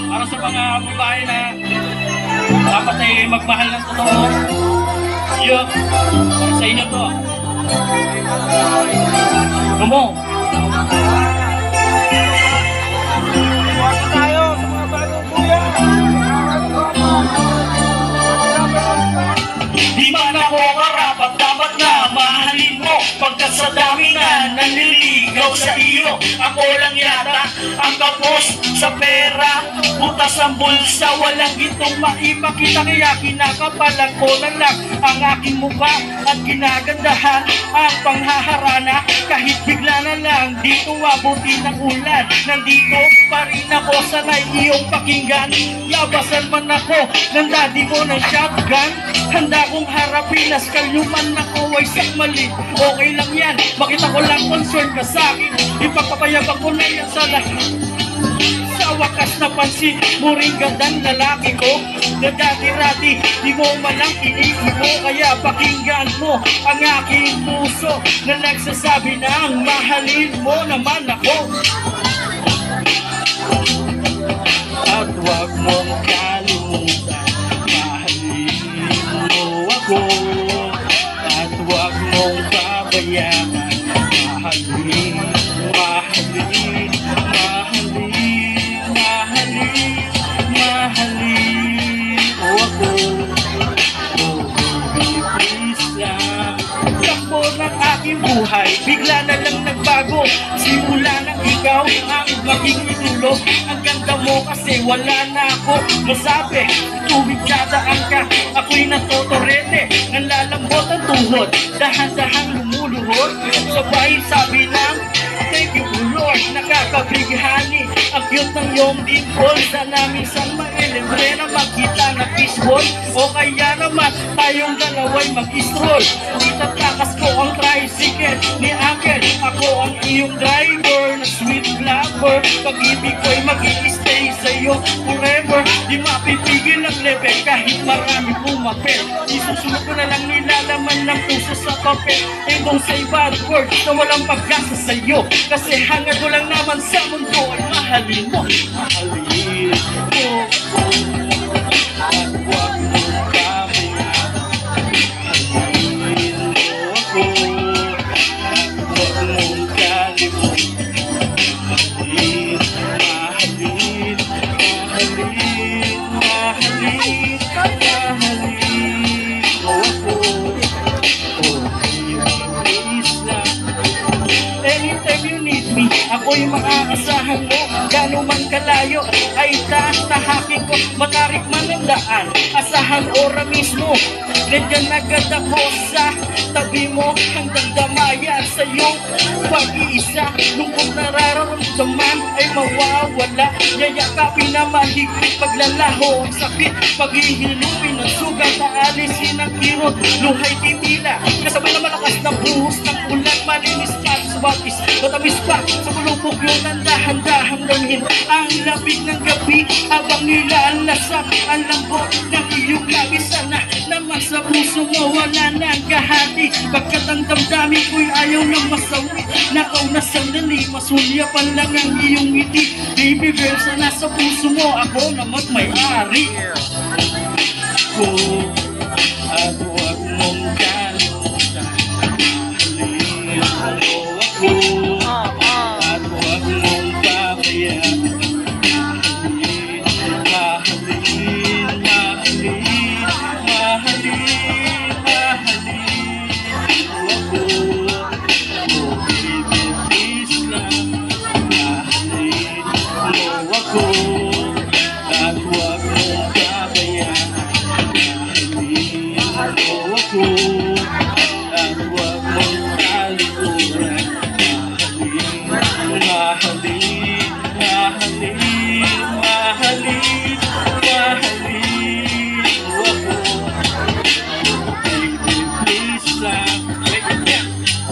Para sa mga babae na dapat ay magmahal ng totoo. Yun, para sa inyo to. Kumo. Tayo sa mga bagong kuya. Di man ako karapat, dapat na mahalin mo. Pagkat sa dami na nanliligaw sa iyo, ako lang yata ang kapos sa pera. Butas ang bulsa, walang gintong maipakita. Kaya kinakapalan ko na lang ang aking mukha at ginagandahan ang panghaharana. Kahit bigla na lang dito abutin ng ulan, nandito pa rin ako, sanay iyong pakinggan. Labasan man ako ng daddy mo ng shotgun, handa kong harapin as kalyuman ako ay sakmali. Okay lang yan, makita ko lang concern ka sa akin. Ipagpapayabang ko na yan sa lahat. Sa wakas napansin mo rin gandang lalaki ko na dati-rati di mo malang iniibo. Kaya pakinggan mo ang aking puso na nagsasabi ng mahalin mo naman ako. At huwag mong kalimutan, mahalin mo ako. At huwag mong pabayaan, mahalin, mahalin, mahalin, mahalin, mahalin mo ako. Oh baby, please lang. Takbo ng aking buhay, bigla na lang nagbago. Simula nang ikaw ang maging idolo. Ang ganda mo kasi wala na ako masabi. Tuwing dadaan ka, ako'y natotorete. Nanlalambot ang tuhod, dahan-dahang lumuluhod. Sabay sabi ng thank you Lord, nakakabighani. Ang cute ng iyong dimple, sana minsan mailibre na magkita na fishball. O kaya naman tayong dalaway mag-stroll. Itatakas ko ang tricycle ni Uncle, ako ang iyong driver na sweet lover. Pag-ibig ko'y mag-i-stay sa'yo forever. Di mapipigil ang level kahit marami pumapel. Isusunod ko na lang nilalaman ng puso sa papel. And don't say bad words na walang pag-asa sa'yo, kasi hangad ko lang naman sa mundo ay mahalin mo. Mahalin mo ako. At huwag mong pabayaan, mahalin mo ako. At huwag mong kalimutan, mahalin, mahalin, mahalin, mahalin, mahalin mo ako. Oh baby, please lang. Anytime you need me, ako'y maaasahan mo. Gano'n man kalayo ay tatahakin ko. Matarik man ang daan, asahan ora mismo. Nandiyan agad ako sa tabi mo, hanggang damayan sa iyong pag-iisa. Lungkot nararamdaman ay mawawala. Yayakapin na mahigpit, paglalaho ang sakit. Paghihilupin ng sugat, aalisin ang kirot, luhay titila. Kasabay na malakas na buhos ng ulan, malinis pa subatis, matamis pa sa bulupok yun ang dahan-dahang dalhin. Ang labig ng gabi habang nilalasap ang lambot ng iyong labi. Sana naman sa puso mo wala nang kahati, pagkat ang damdamin ko'y ayaw ng masawi. Nakaw na sandali, masulyapan lang ang iyong ngiti. Baby girl, sana sa puso mo ako na magmay-ari. Oh, at huwag mong kalimutan, mahalin mo ako. At huwag mong pabayaan, mahalin, mahalin, mahalin, mahalin, mahalin mo ako. Oh baby, please lang, mahalin mo ako. At huwag mong pabayaan, mahalin mo ako.